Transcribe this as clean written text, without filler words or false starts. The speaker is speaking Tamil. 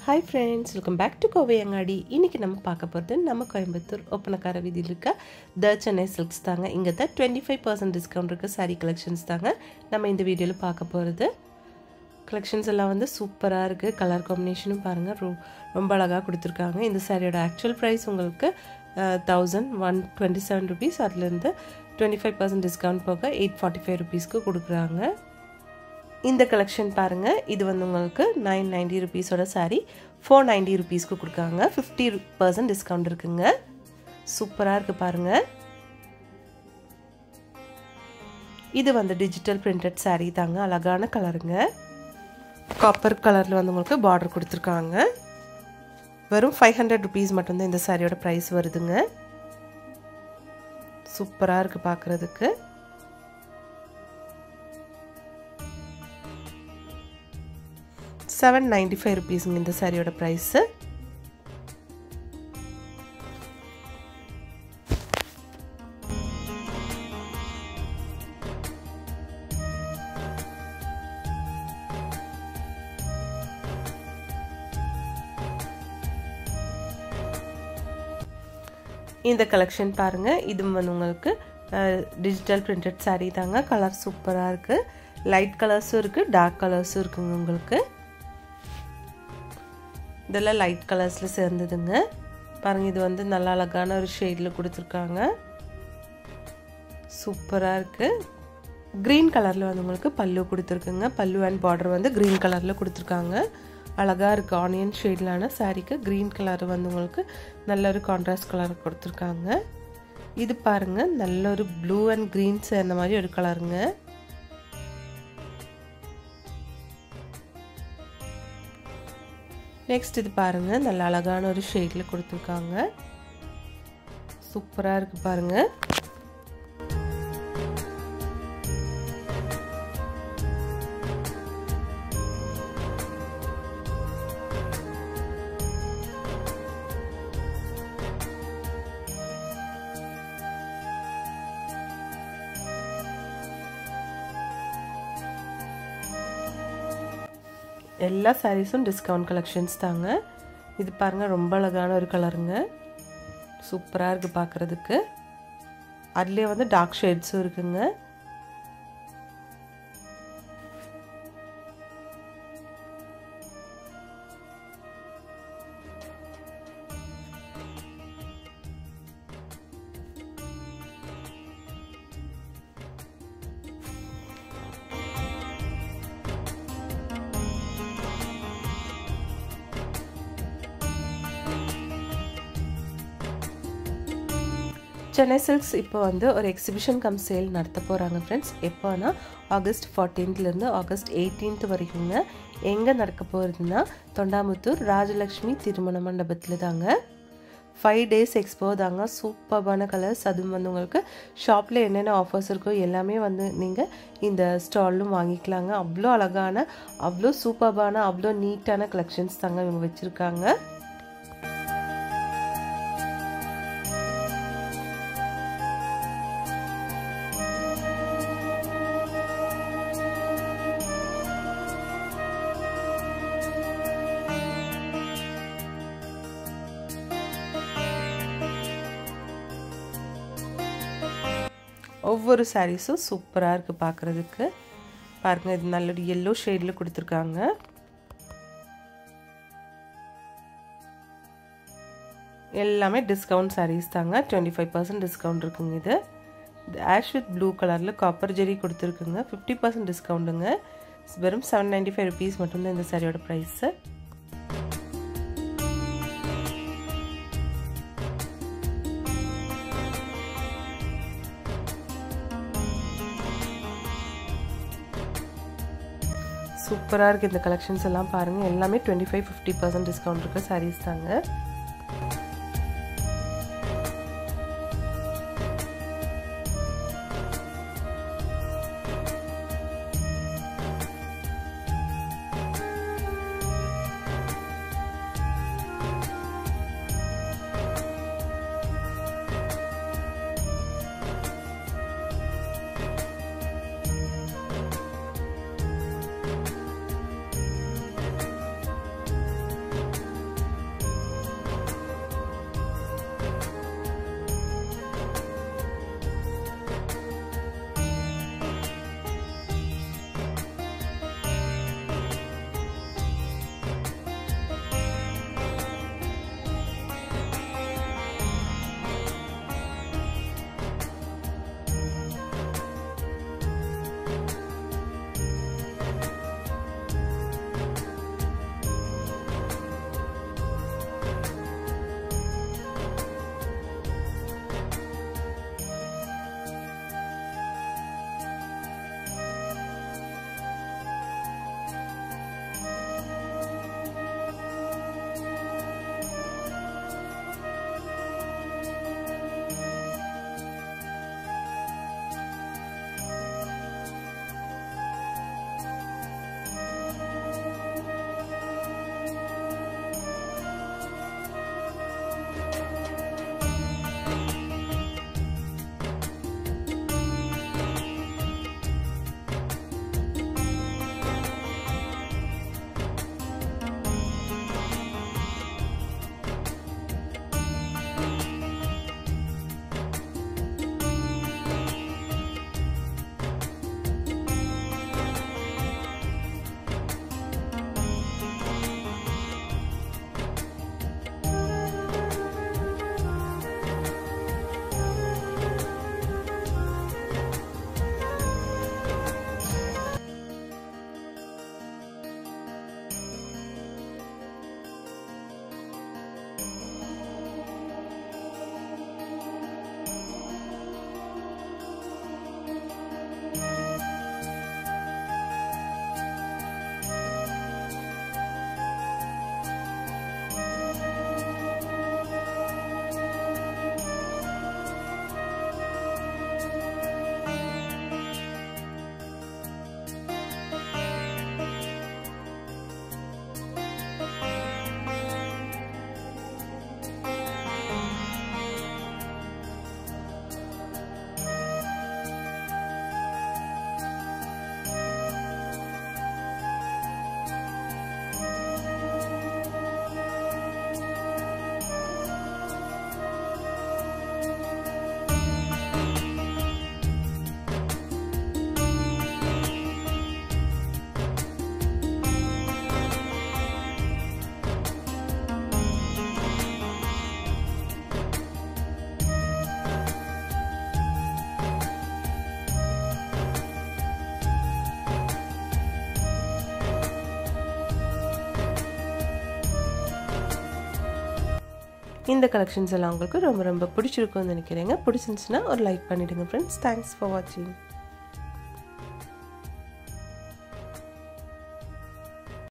Hi friends, welcome back to Kovai Angadi. இன்னைக்கு நம்ம பார்க்க போறது நம்ம கோயம்புத்தூர் ஒப்பனக்கார வீதியில் இருக்க த சென்னை சில்க்ஸ் தாங்க. இங்க தான் 25% டிஸ்கவுண்ட் இருக்க saree கலெக்ஷன்ஸ் தாங்க நம்ம இந்த வீடியோல பார்க்க போறது. கலெக்ஷன்ஸ் எல்லாம் வந்து சூப்பரா இருக்கு. கலர் காம்பினேஷனும் பாருங்க ரொம்ப அழகா கொடுத்திருக்காங்க. இந்த சாரியோட ஆக்சுவல் பிரைஸ் உங்களுக்கு 1127 rupees. அதுல இருந்து 25% டிஸ்கவுண்ட் போக 845 rupeesக்கு கொடுக்குறாங்க. இந்த கலெக்ஷன் பாருங்க, இது வந்து உங்களுக்கு 990 rupeesோட saree 490 rupeesக்கு கொடுக்காங்க. 50% டிஸ்கவுண்ட் இருக்குங்க. சூப்பரா இருக்கு பாருங்க. இது வந்து டிஜிட்டல் பிரிண்டட் saree தாங்க. அழகான கலருங்க. காப்பர் கலர்ல வந்து உங்களுக்கு பார்டர் கொடுத்திருக்காங்க. வெறும் 500 rupees மட்டும் தான் இந்த சாரியோட பிரைஸ் வருதுங்க. சூப்பரா இருக்கு பார்க்கிறதுக்கு. ₹795 இந்த சாரியோட பிரைஸ். இந்த கலெக்ஷன் பாருங்க, இது வந்து உங்களுக்கு டிஜிட்டல் பிரிண்டட் saree தாங்க. கலர் சூப்பரா இருக்கு. லைட் கலர்ஸும் இருக்கு, டார்க் கலர்ஸும் இருக்குங்க உங்களுக்கு. இதெல்லாம் லைட் கலர்ஸ்ல சேர்ந்ததுங்க. பாருங்க, இது வந்து நல்ல அழகான ஒரு ஷேட்ல கொடுத்திருக்காங்க. சூப்பரா இருக்கு. கிரீன் கலர்ல வந்து உங்களுக்கு பல்லு கொடுத்திருக்குங்க. பல்லு அண்ட் பார்டர் வந்து கிரீன் கலர்ல கொடுத்திருக்காங்க. அழகா இருக்கு. ஆனியன் ஷேட்லான சாரிக்கு கிரீன் கலர் வந்து உங்களுக்கு நல்ல ஒரு கான்ட்ராஸ்ட் கலர் கொடுத்திருக்காங்க. இது பாருங்க, நல்ல ஒரு ப்ளூ அண்ட் கிரீன் சேர்ந்த மாதிரி ஒரு கலருங்க. நெக்ஸ்ட் இது பாருங்க, நல்ல அழகான ஒரு ஷேட்ல கொடுத்திருக்காங்க. சூப்பரா இருக்கு பாருங்க. எல்லா சாரீஸும் டிஸ்கவுண்ட் கலெக்ஷன்ஸ் தாங்க. இது பாருங்க, ரொம்ப அழகான ஒரு கலருங்க. சூப்பரா இருக்கு பார்க்கிறதுக்கு. அதுலயே வந்து டார்க் ஷேட்ஸும் இருக்குங்க. சென்னை சில்க்ஸ் இப்போ வந்து ஒரு எக்ஸிபிஷன் கம் சேல் நடத்த போகிறாங்க ஃப்ரெண்ட்ஸ். எப்போனா ஆகஸ்ட் 14லேருந்து ஆகஸ்ட் 18 வரைக்குங்க. எங்கே நடக்க போகிறதுனா தொண்டாமுத்தூர் ராஜலக்ஷ்மி திருமண மண்டபத்தில் தாங்க. 5 days எக்ஸ்போ தாங்க. சூப்பர்பான கலர்ஸ். அதுவும் வந்து உங்களுக்கு ஷாப்பில் என்னென்ன ஆஃபர்ஸ் இருக்கோ எல்லாமே வந்து நீங்கள் இந்த ஸ்டாலும் வாங்கிக்கலாங்க. அவ்வளோ அழகான, அவ்வளோ சூப்பர்பான, அவ்வளோ நீட்டான கலெக்ஷன்ஸ் தாங்க இவங்க வச்சுருக்காங்க. ஒவ்வொரு சாரீஸும் சூப்பராக இருக்குது பார்க்குறதுக்கு. பாருங்கள், இது நல்ல எல்லோ ஷேடில் கொடுத்துருக்காங்க. எல்லாமே டிஸ்கவுண்ட் சாரீஸ் தாங்க. 25% டிஸ்கவுண்ட் இருக்குங்க. இது ஆஷ் வித் ப்ளூ கலரில் காப்பர் ஜெரி கொடுத்துருக்குங்க. 50% டிஸ்கவுண்ட்டுங்க. வெறும் 795 rupees மட்டும்தான் இந்த சாரியோட ப்ரைஸு. சூப்பராக இருக்குது இந்த கலெக்ஷன்ஸ் எல்லாம் பாருங்கள். எல்லாமே 25-50% டிஸ்கவுண்ட் இருக்க சாரீஸ் தாங்க. இந்த கலெக்ஷன்ஸ் எல்லாம் உங்களுக்கு ரொம்ப ரொம்ப பிடிச்சிருக்கும்னு நினைக்கிறேங்க. பிடிச்சிருந்துச்சுன்னா ஒரு லைக் பண்ணிவிடுங்க ஃப்ரெண்ட்ஸ். தேங்க்ஸ் ஃபார் வாட்சிங்.